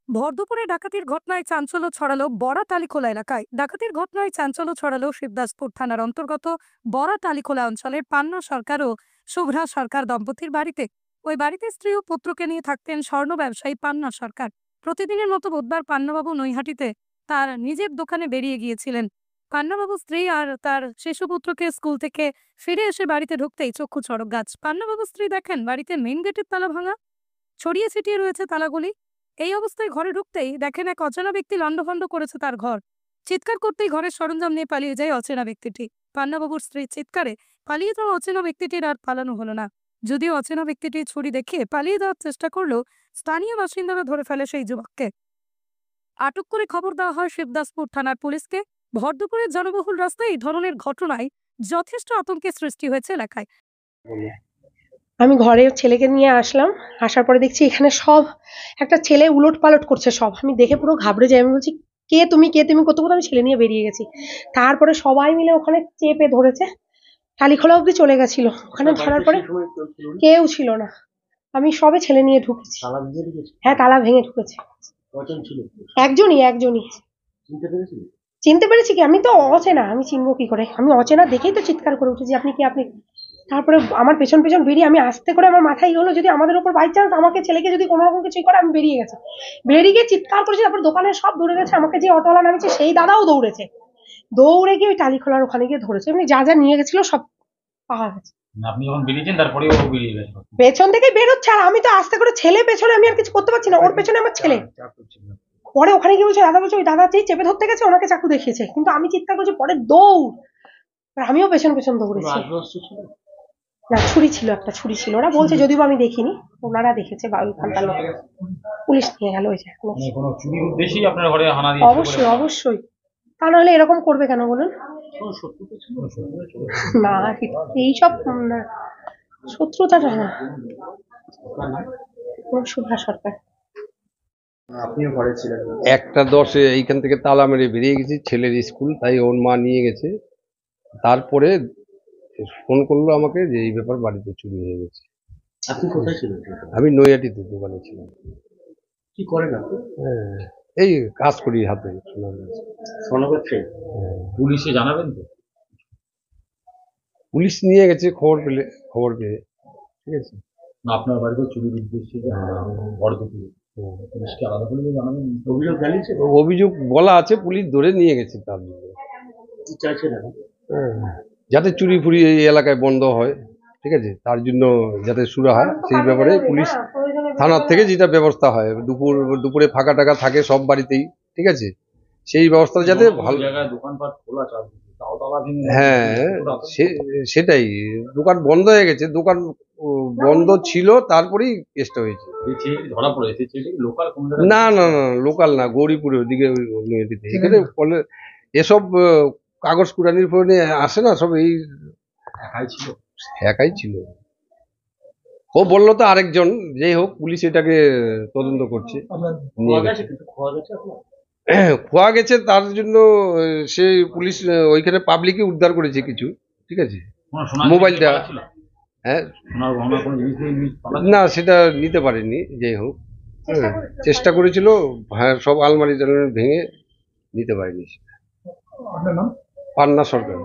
ভরদুপুরে ডাকাতির ঘটনায় চাঞ্চল্য ছড়ালো বরাত আলীখোলা এলাকায়। ডাকাতির ঘটনায় চাঞ্চল্য ছড়ালো শিবদাসপুর থানার অন্তর্গত বরাত আলীখোলা অঞ্চলের পান্না সরকার ও শুভ্রা সরকার দম্পতির বাড়িতে। ওই বাড়িতে স্ত্রী ও পুত্রকে নিয়ে থাকতেন স্বর্ণ ব্যবসায়ী পান্না সরকার। প্রতিদিনের মতো বুধবার পান্নাবাবু নৈহাটিতে তার নিজের দোকানে বেরিয়ে গিয়েছিলেন। পান্নাবাবু স্ত্রী আর তার শিশুপুত্রকে স্কুল থেকে ফিরে এসে বাড়িতে ঢুকতেই চক্ষু চড়ক গাছ। পান্নাবাবু স্ত্রী দেখেন বাড়িতে মেইন গেটের তালা ভাঙা, ছড়িয়ে ছিটিয়ে রয়েছে তালাগুলি। এই অবস্থায় ঘরে ঢুকতেই দেখেন এক অচেনা ব্যক্তি লণ্ডভণ্ড করেছে তার ঘর। চিৎকার করতেই ঘরের সরঞ্জাম নিয়ে পালিয়ে যায় অচেনা ব্যক্তিটি। পান্নাবাবুর স্ত্রীর চিৎকারে পালিয়ে যাওয়া অচেনা ব্যক্তিটির আর পালানো হলো না। যদিও অচেনা ব্যক্তিটি ছুরি দেখিয়ে পালিয়ে যাওয়ার চেষ্টা করলেও স্থানীয় বাসিন্দারা ধরে ফেলে সেই যুবককে। আটক করে খবর দেওয়া হয় শিবদাসপুর থানার পুলিশকে। ভরদুপুরের জনবহুল রাস্তায় এই ধরনের ঘটনায় যথেষ্ট আতঙ্কের সৃষ্টি হয়েছে এলাকায়। আমি ঘরে ছেলেকে নিয়ে আসলাম। আসার পরে দেখছি এখানে সব একটা ছেলে উলট পালট করছে সব। আমি দেখে পুরো ঘাবড়ে যাই। আমি বলছি, কে তুমি করতে করতে আমি ছেলে নিয়ে বেরিয়ে গেছি। তারপরে সবাই মিলে ওখানে চেপে ধরেছে। টালিখোলা অব্দি চলে গেছিল। ওখানে ধরার পরে কেউ ছিল না। আমি সবে ছেলে নিয়ে ঢুকেছি। হ্যাঁ, তালা ভেঙে ঢুকেছে। একজনই। চিনতে পেরেছি কি? আমি তো অচেনা, আমি চিনবো কি করে? আমি অচেনা দেখেই তো চিৎকার করে উঠেছি, আপনি কি, আপনি। তারপরে আমার পেছন পেছন বেরিয়ে আমি আস্তে করে, আমার মাথায় হলো যদি আমাদের উপর বাই চান্স আমাকে ছেলেকে যদি কোনো রকম কিছুই করে, আমি বেরিয়ে গেছি। বেরিয়ে গিয়ে চিৎকার করেছি। তারপর দোকানের সব দৌড়ে গেছে। আমাকে যে অটোওয়ালা নামিয়েছে সেই দাদাও দৌড়েছে। দৌড়ে গিয়ে ওই টালিখোলার ওখানে গিয়ে ধরেছে। এমনি যা যা নিয়ে গেছিল সব পাওয়া গেছে। আপনি যখন বেরিয়েছেন তারপরেও ও বেরিয়ে গেছে পেছন থেকে বেরোচ্ছে আর আমি তো আস্তে করে, ছেলে পেছনে, আমি আর কিছু করতে পারছি না। ওর পেছনে আমার ছেলে। পরে ওখানে গিয়ে বলছে, দাদা বলছে ওই দাদা যেই চেপে ধরতে গেছে ওনাকে চাকু দেখিয়েছে। কিন্তু আমি চিৎকার করছি, পরে দৌড়। আর আমিও পেছন পেছন দৌড়েছি। না, ছুরি ছিল, একটা ছুরি ছিল। ওরা বলছে, যদিও আমি দেখিনি, ওনারা দেখেছে বা ওইখানকার লোক। পুলিশ নিয়ে গেল ওই যে। কোনো চুরির উদ্দেশ্যেই আপনার ঘরে হানা দিয়েছে? অবশ্যই অবশ্যই। তা নাহলে এরকম করবে কেন বলুন? না, এইসব না, শত্রুতাটা না। শুভ্রা সরকার। আপনিও ঘরে ছিলেন? 1টা 10-এ এইখান থেকে তালা মেরে বেরিয়ে গেছি, ছেলের স্কুল, তাই ওর মা নিয়ে গেছে। তারপরে ফোন করলো আমাকে যে এই ব্যাপার, বাড়িতে চুরি হয়ে গেছে। আপনি কোথায় ছিলেন? আমি নৈহাটিতে দোকানে ছিলাম। কি করেন আপনি? হ্যাঁ, এই কাজ করি হাতে। স্বর্ণ ব্যবসায়ী? পুলিশে জানাবেন তো? পুলিশ নিয়ে গেছে খবর পেয়ে। ঠিক আছে। না, আপনার বাড়িতে চুরির উদ্দেশ্যে যে ভরদুপুরে পুলিশকে আলাদা করে জানাবেন? অভিযোগ জানিয়েছে? অভিযোগ বলা আছে, পুলিশ ধরে নিয়ে গেছে। তার জন্য কি চাইছেন এখন? যাতে চুরি ফুরি এই এলাকায় বন্ধ হয়, ঠিক আছে, তার জন্য যাতে সুরা হয় সেই ব্যাপারে পুলিশ থানার থেকে যেটা ব্যবস্থা হয়, দুপুরে ফাঁকা টাকা থাকে সব বাড়িতেই, ঠিক আছে, সেই ব্যবস্থা যাতে ভালো। দোকানপাট খোলা চালু, হ্যাঁ, সেটাই। দোকান বন্ধ হয়ে গেছে, দোকান বন্ধ ছিল, তারপরেই কেসটা হয়েছে। ধরা পড়েছে লোকাল? না, লোকাল না, গৌরীপুরে ওদিকে। এখানে এসব কাগজ কুড়ানির ফোনে আসে না, সব এই একাই ছিল। ও বললো তো আরেকজন, যেই হোক, পুলিশ এটাকে তদন্ত করছে। খোয়া গেছে, তার জন্য সে পুলিশ ওইখানে পাবলিকই উদ্ধার করেছে কিছু, ঠিক আছে। মোবাইলটা, হ্যাঁ, না সেটা নিতে পারেনি, যাই হোক, চেষ্টা করেছিল। হ্যাঁ, সব আলমারি টালমারি ভেঙে নিতে পারেনি। পান্না সরকার।